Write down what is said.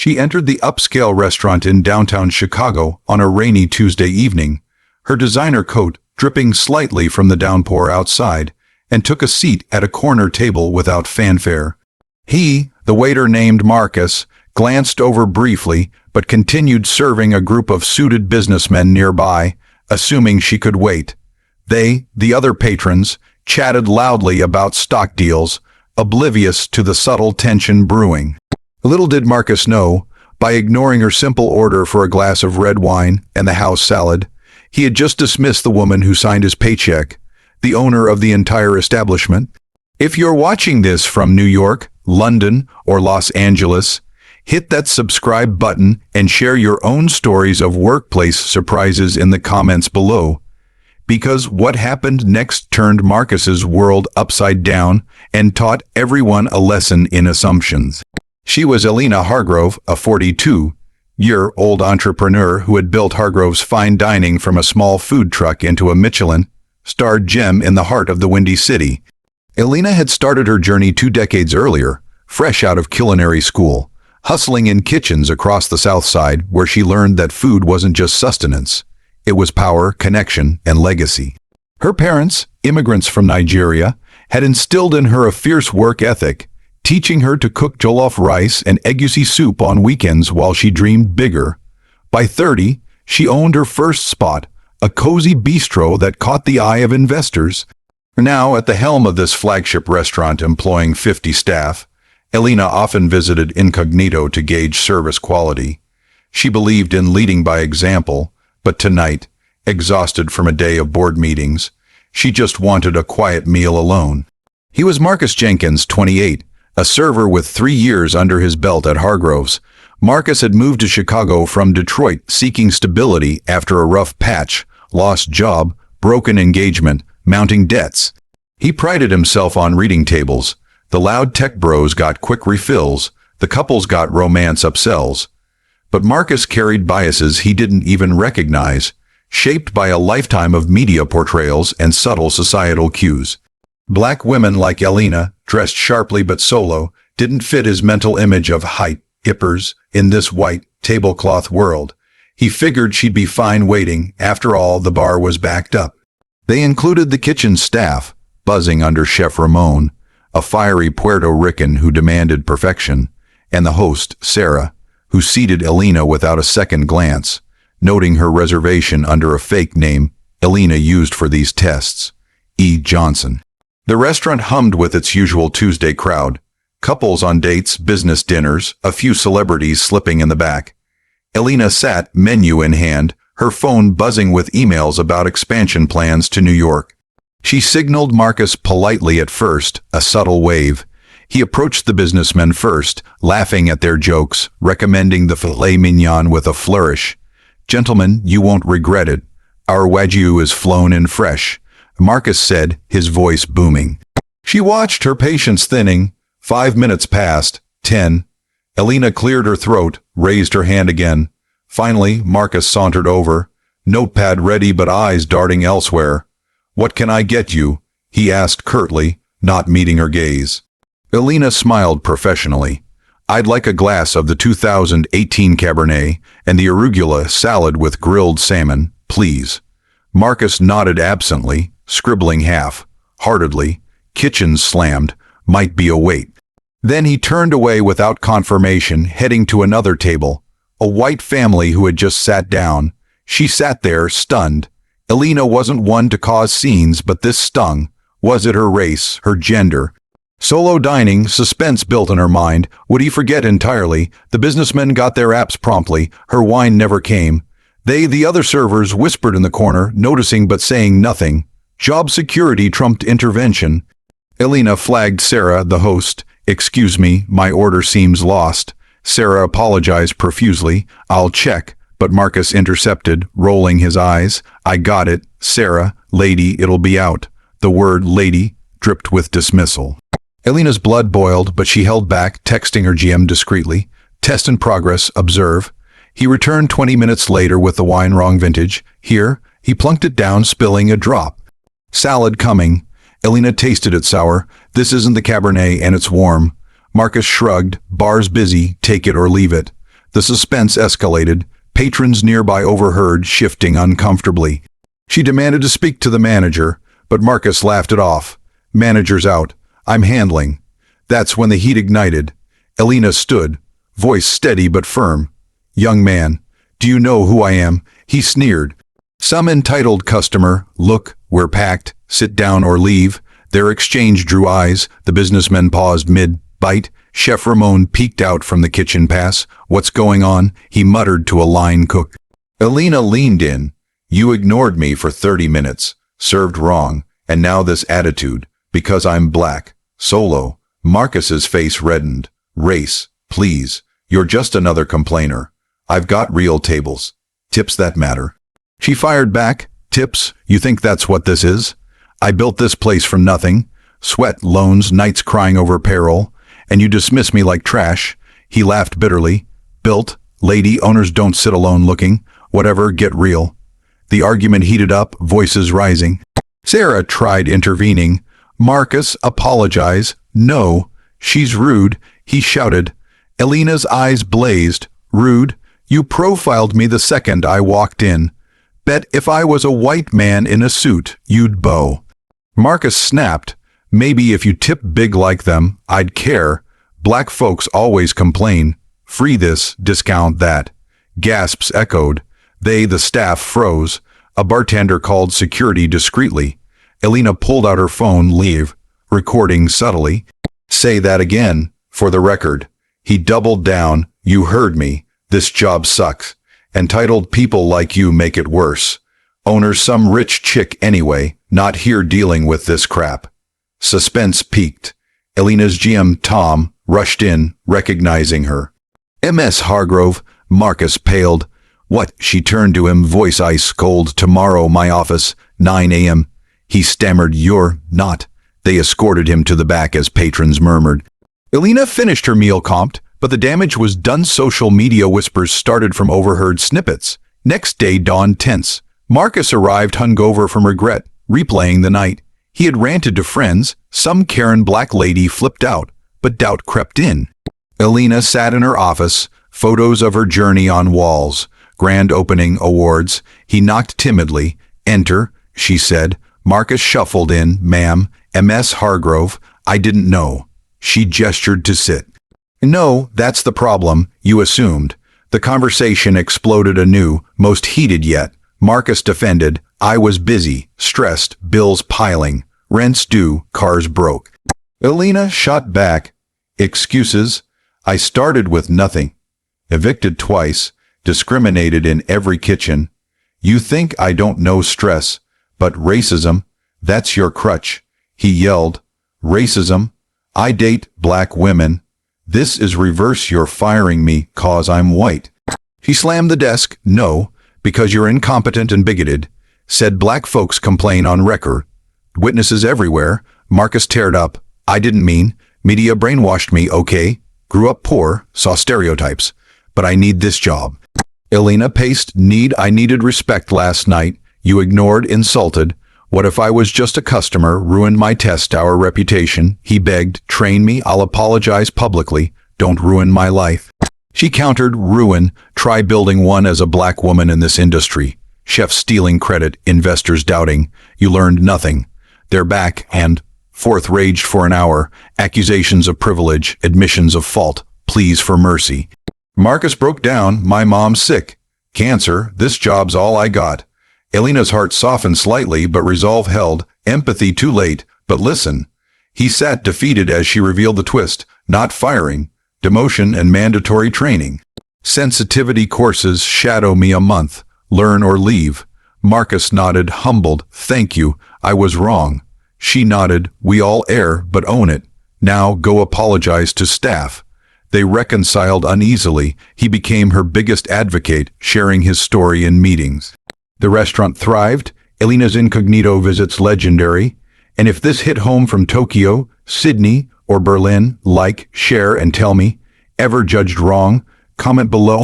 She entered the upscale restaurant in downtown Chicago on a rainy Tuesday evening, her designer coat dripping slightly from the downpour outside, and took a seat at a corner table without fanfare. He, the waiter named Marcus, glanced over briefly but continued serving a group of suited businessmen nearby, assuming she could wait. They, the other patrons, chatted loudly about stock deals, oblivious to the subtle tension brewing. Little did Marcus know, by ignoring her simple order for a glass of red wine and the house salad, he had just dismissed the woman who signed his paycheck, the owner of the entire establishment. If you're watching this from New York, London, or Los Angeles, hit that subscribe button and share your own stories of workplace surprises in the comments below. Because what happened next turned Marcus's world upside down and taught everyone a lesson in assumptions. She was Elena Hargrove, a 42-year-old entrepreneur who had built Hargrove's fine dining from a small food truck into a Michelin-starred gem in the heart of the Windy City. Elena had started her journey 2 decades earlier, fresh out of culinary school, hustling in kitchens across the South Side where she learned that food wasn't just sustenance. It was power, connection, and legacy. Her parents, immigrants from Nigeria, had instilled in her a fierce work ethic, teaching her to cook jollof rice and egusi soup on weekends while she dreamed bigger. By 30, she owned her first spot, a cozy bistro that caught the eye of investors. Now, at the helm of this flagship restaurant employing 50 staff, Elena often visited incognito to gauge service quality. She believed in leading by example, but tonight, exhausted from a day of board meetings, she just wanted a quiet meal alone. He was Marcus Jenkins, 28, a server with 3 years under his belt at Hargrove's. Marcus had moved to Chicago from Detroit seeking stability after a rough patch, lost job, broken engagement, mounting debts. He prided himself on reading tables. The loud tech bros got quick refills, the couples got romance upsells. But Marcus carried biases he didn't even recognize, shaped by a lifetime of media portrayals and subtle societal cues. Black women like Elena, dressed sharply but solo, didn't fit his mental image of height, hippers, in this white, tablecloth world. He figured she'd be fine waiting. After all, the bar was backed up. They included the kitchen staff, buzzing under Chef Ramon, a fiery Puerto Rican who demanded perfection, and the host, Sarah, who seated Elena without a second glance, noting her reservation under a fake name Elena used for these tests, E. Johnson. The restaurant hummed with its usual Tuesday crowd, couples on dates, business dinners, a few celebrities slipping in the back. Elena sat, menu in hand, her phone buzzing with emails about expansion plans to New York. She signaled Marcus politely at first, a subtle wave. He approached the businessmen first, laughing at their jokes, recommending the filet mignon with a flourish. "Gentlemen, you won't regret it. Our wagyu is flown in fresh," Marcus said, his voice booming. She watched, her patience thinning. 5 minutes passed, 10. Elena cleared her throat, raised her hand again. Finally, Marcus sauntered over, notepad ready but eyes darting elsewhere. "What can I get you?" he asked curtly, not meeting her gaze. Elena smiled professionally. "I'd like a glass of the 2018 Cabernet and the arugula salad with grilled salmon, please." Marcus nodded absently, scribbling half-heartedly. Kitchens slammed, might be a wait. Then he turned away without confirmation, heading to another table. A white family who had just sat down. She sat there, stunned. Elena wasn't one to cause scenes, but this stung. Was it her race, her gender? Solo dining, suspense built in her mind. Would he forget entirely? The businessmen got their apps promptly. Her wine never came. They, the other servers, whispered in the corner, noticing but saying nothing. Job security trumped intervention. Elena flagged Sarah, the host. "Excuse me, my order seems lost." Sarah apologized profusely. "I'll check," but Marcus intercepted, rolling his eyes. "I got it, Sarah. Lady, it'll be out." The word lady dripped with dismissal. Elena's blood boiled, but she held back, texting her GM discreetly. "Test in progress, observe." He returned 20 minutes later with the wine wrong vintage. "Here." He plunked it down, spilling a drop. "Salad coming." Elena tasted it sour. "This isn't the Cabernet and it's warm." Marcus shrugged. "Bar's busy, take it or leave it." The suspense escalated. Patrons nearby overheard, shifting uncomfortably. She demanded to speak to the manager, but Marcus laughed it off. "Manager's out. I'm handling." That's when the heat ignited. Elena stood, voice steady but firm. "Young man, do you know who I am?" He sneered. "Some entitled customer. Look, we're packed. Sit down or leave." Their exchange drew eyes. The businessmen paused mid-bite. Chef Ramon peeked out from the kitchen pass. "What's going on?" he muttered to a line cook. Elena leaned in. "You ignored me for 30 minutes. Served wrong. And now this attitude. Because I'm black. Solo." Marcus's face reddened. "Race, please. You're just another complainer. I've got real tables. Tips that matter." She fired back. "Tips? You think that's what this is? I built this place from nothing. Sweat, loans, nights crying over payroll. And you dismiss me like trash." He laughed bitterly. "Built? Lady, owners don't sit alone looking. Whatever, get real." The argument heated up, voices rising. Sarah tried intervening. "Marcus, apologize." "No, she's rude," he shouted. Elena's eyes blazed. "Rude? You profiled me the second I walked in. Bet if I was a white man in a suit, you'd bow." Marcus snapped. "Maybe if you tip big like them, I'd care. Black folks always complain. Free this, discount that." Gasps echoed. They, the staff, froze. A bartender called security discreetly. Elena pulled out her phone, leave, recording subtly. "Say that again, for the record." He doubled down. "You heard me. This job sucks. Entitled people like you make it worse. Owner's some rich chick anyway, not here dealing with this crap." Suspense peaked. Elena's GM, Tom, rushed in, recognizing her. "MS Hargrove." Marcus paled. "What?" She turned to him, voice ice cold. "Tomorrow, my office, 9 a.m. He stammered. "You're not." They escorted him to the back as patrons murmured. Elena finished her meal comped, but the damage was done. Social media whispers started from overheard snippets. Next day dawned tense. Marcus arrived hungover from regret, replaying the night. He had ranted to friends. Some Karen black lady flipped out, but doubt crept in. Elena sat in her office, photos of her journey on walls. Grand opening, awards. He knocked timidly. "Enter," she said. Marcus shuffled in. "Ma'am, MS Hargrove, I didn't know." She gestured to sit. "No, that's the problem, you assumed." The conversation exploded anew, most heated yet. Marcus defended. "I was busy, stressed, bills piling, rents due, cars broke." Elena shot back. "Excuses? I started with nothing. Evicted twice, discriminated in every kitchen. You think I don't know stress, but racism, that's your crutch." He yelled. "Racism? I date black women. This is reverse. You're firing me 'cause I'm white." She slammed the desk. "No, because you're incompetent and bigoted. Said black folks complain on record. Witnesses everywhere." Marcus teared up. "I didn't mean. Media brainwashed me, okay? Grew up poor, saw stereotypes. But I need this job." Elena paced. I needed respect last night. You ignored, insulted. What if I was just a customer, ruined my test, our reputation?" He begged. "Train me, I'll apologize publicly. Don't ruin my life." She countered. "Ruin. Try building one as a black woman in this industry. Chefs stealing credit, investors doubting. You learned nothing. They're back, and..." Fourth raged for an hour. Accusations of privilege, admissions of fault, pleas for mercy. Marcus broke down. "My mom's sick. Cancer. This job's all I got." Elena's heart softened slightly, but resolve held. Empathy too late. "But listen." He sat defeated as she revealed the twist. "Not firing. Demotion and mandatory training. Sensitivity courses, shadow me a month. Learn or leave." Marcus nodded, humbled. "Thank you. I was wrong." She nodded. "We all err, but own it. Now go apologize to staff." They reconciled uneasily. He became her biggest advocate, sharing his story in meetings. The restaurant thrived. Elena's incognito visits legendary. And if this hit home from Tokyo, Sydney, or Berlin, like, share, and tell me. Ever judged wrong? Comment below.